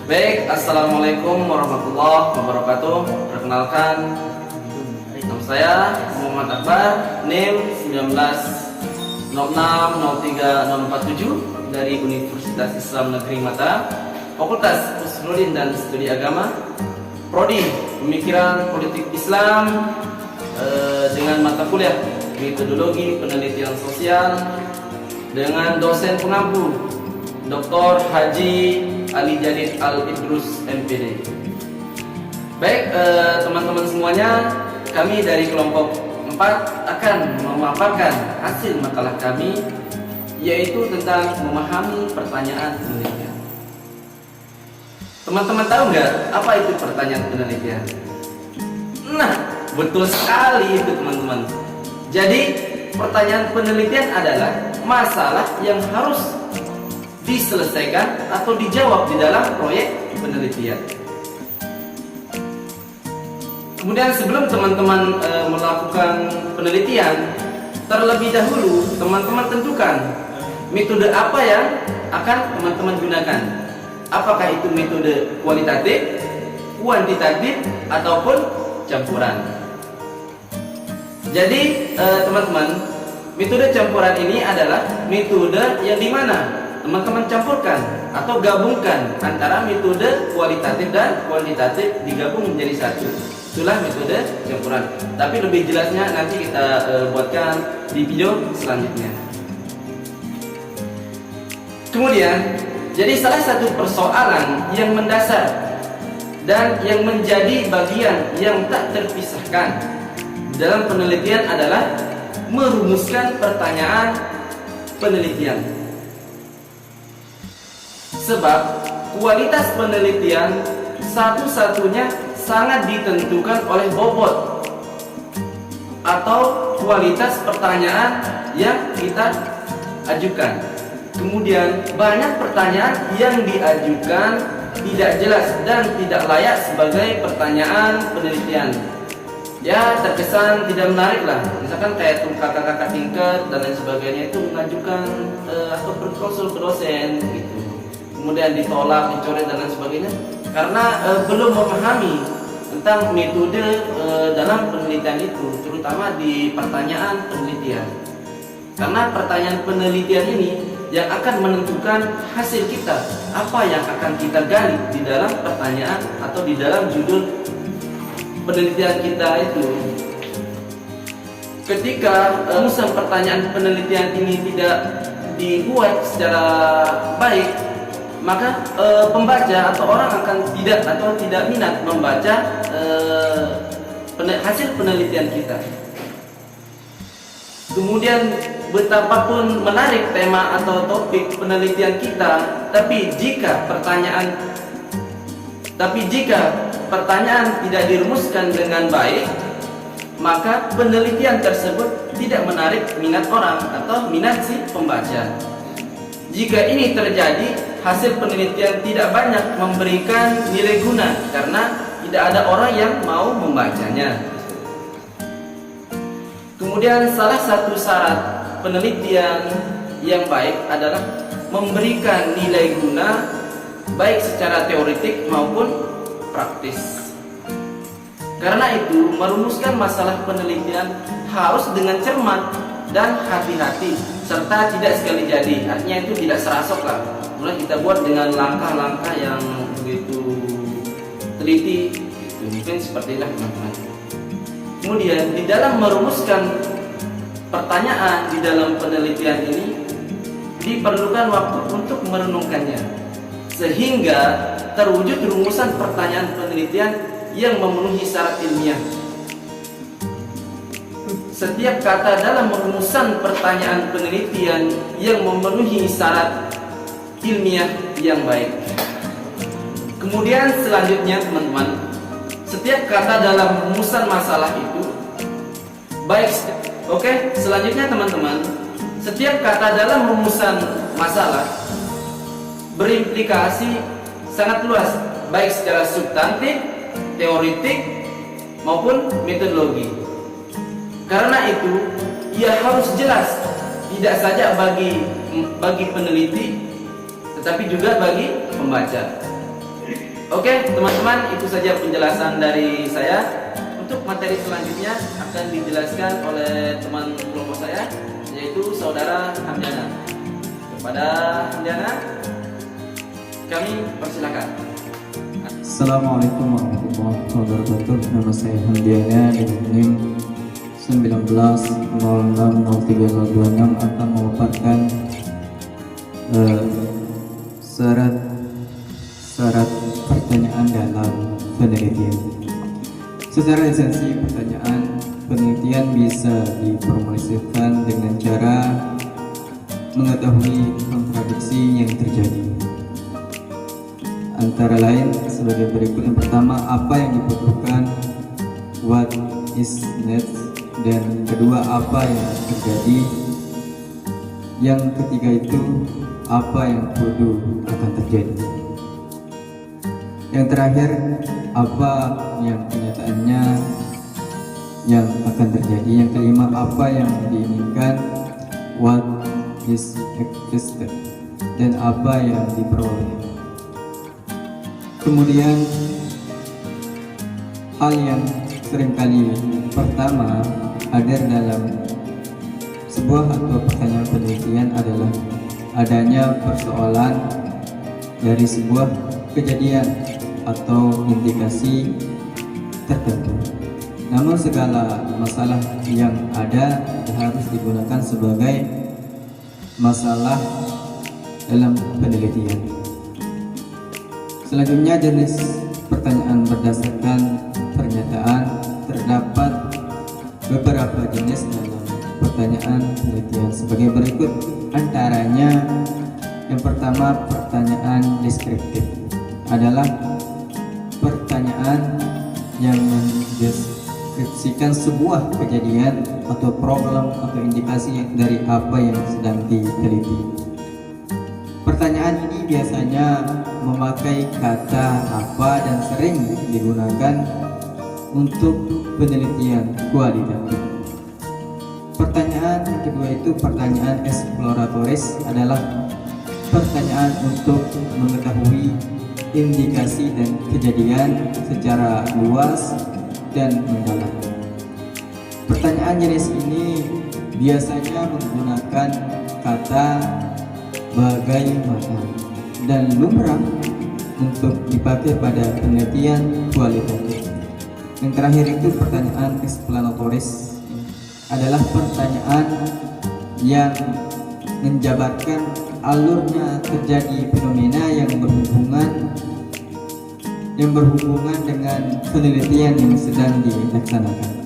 Baik, Assalamualaikum warahmatullahi wabarakatuh. Perkenalkan, nama saya Muhammad Akbar, NIM 19060347 dari Universitas Islam Negeri Mata, Fakultas Usuluddin dan Studi Agama, Prodi Pemikiran Politik Islam, dengan mata kuliah Metodologi Penelitian Sosial dengan dosen pengampu Dr. Haji Ali Jadid Al-Idrus MPD. Baik, teman-teman semuanya, kami dari kelompok 4 akan memaparkan hasil makalah kami, yaitu tentang memahami pertanyaan penelitian. Teman-teman tahu nggak apa itu pertanyaan penelitian? Nah, betul sekali itu teman-teman. Jadi pertanyaan penelitian adalah masalah yang harus diselesaikan atau dijawab di dalam proyek penelitian. Kemudian sebelum teman-teman melakukan penelitian, terlebih dahulu teman-teman tentukan metode apa yang akan teman-teman gunakan. Apakah itu metode kualitatif, kuantitatif, ataupun campuran. Jadi teman-teman, metode campuran ini adalah metode yang dimana teman-teman campurkan atau gabungkan antara metode kualitatif dan kuantitatif digabung menjadi satu. Itulah metode campuran. Tapi lebih jelasnya nanti kita buatkan di video selanjutnya. Kemudian, jadi salah satu persoalan yang mendasar dan yang menjadi bagian yang tak terpisahkan dalam penelitian adalah merumuskan pertanyaan penelitian. Sebab kualitas penelitian satu-satunya sangat ditentukan oleh bobot atau kualitas pertanyaan yang kita ajukan. Kemudian banyak pertanyaan yang diajukan tidak jelas dan tidak layak sebagai pertanyaan penelitian. Ya, terkesan tidak menarik lah. Misalkan kayak tuh kakak-kakak tingkat dan lain sebagainya itu mengajukan atau berkonsul ke dosen gitu. Kemudian ditolak, dicoret dan lain sebagainya karena belum memahami tentang metode dalam penelitian itu, terutama di pertanyaan penelitian. Karena pertanyaan penelitian ini yang akan menentukan hasil kita, apa yang akan kita gali di dalam pertanyaan atau di dalam judul penelitian kita itu. Ketika rumusan pertanyaan penelitian ini tidak dibuat secara baik, maka pembaca atau orang akan tidak minat membaca hasil penelitian kita. Kemudian betapapun menarik tema atau topik penelitian kita, tapi jika pertanyaan tidak dirumuskan dengan baik, maka penelitian tersebut tidak menarik minat orang atau minat si pembaca. Jika ini terjadi, hasil penelitian tidak banyak memberikan nilai guna karena tidak ada orang yang mau membacanya. Kemudian salah satu syarat penelitian yang baik adalah memberikan nilai guna baik secara teoretik maupun praktis. Karena itu, merumuskan masalah penelitian harus dengan cermat dan hati-hati serta tidak sekali jadi. Artinya itu tidak serasok lah. Mulai kita buat dengan langkah-langkah yang begitu teliti. Mungkin seperti itulah teman-teman. Kemudian di dalam merumuskan pertanyaan di dalam penelitian ini diperlukan waktu untuk merenungkannya sehingga terwujud rumusan pertanyaan penelitian yang memenuhi syarat ilmiah. Setiap kata dalam rumusan pertanyaan penelitian yang memenuhi syarat ilmiah yang baik. Kemudian selanjutnya teman-teman, setiap kata dalam rumusan masalah itu baik. Oke, selanjutnya teman-teman, setiap kata dalam rumusan masalah berimplikasi sangat luas, baik secara substantif, teoritik maupun metodologi. Karena itu, ia harus jelas tidak saja bagi peneliti, tetapi juga bagi pembaca. Oke teman-teman, itu saja penjelasan dari saya. Untuk materi selanjutnya akan dijelaskan oleh teman kelompok saya, yaitu saudara Hamdana. Kepada Hamdana, kami persilakan. Assalamualaikum warahmatullahi wabarakatuh. Nama saya Hamdiana dengan NIM 19060326 akan memaparkan syarat pertanyaan dalam penelitian. Secara esensi, pertanyaan penelitian bisa diformulasikan dengan cara mengetahui kontradiksi yang terjadi. Antara lain sebagai berikut. Yang pertama, apa yang dibutuhkan, what is needed, dan kedua, apa yang terjadi. Yang ketiga itu, apa yang perlu akan terjadi. Yang terakhir, apa yang kenyataannya yang akan terjadi. Yang kelima, apa yang diinginkan, what is expected, dan apa yang diperoleh. Kemudian hal yang seringkali pertama hadir dalam sebuah atau pertanyaan penelitian adalah adanya persoalan dari sebuah kejadian atau indikasi tertentu. Namun segala masalah yang ada harus digunakan sebagai masalah dalam penelitian. Selanjutnya, jenis pertanyaan berdasarkan pernyataan. Terdapat beberapa jenis dalam pertanyaan penelitian sebagai berikut. Antaranya, yang pertama, pertanyaan deskriptif adalah pertanyaan yang mendeskripsikan sebuah kejadian atau problem atau indikasi dari apa yang sedang diteliti. Pertanyaan ini biasanya memakai kata apa dan sering digunakan untuk penelitian kualitatif. Pertanyaan yang kedua itu pertanyaan eksploratoris, adalah pertanyaan untuk mengetahui indikasi dan kejadian secara luas dan mendalam. Pertanyaan jenis ini biasanya menggunakan kata bagaimana dan lumrah untuk dipakai pada penelitian kualitatif. Yang terakhir itu pertanyaan eksplanatoris, adalah pertanyaan yang menjabarkan alurnya terjadi fenomena yang berhubungan dengan penelitian yang sedang dilaksanakan.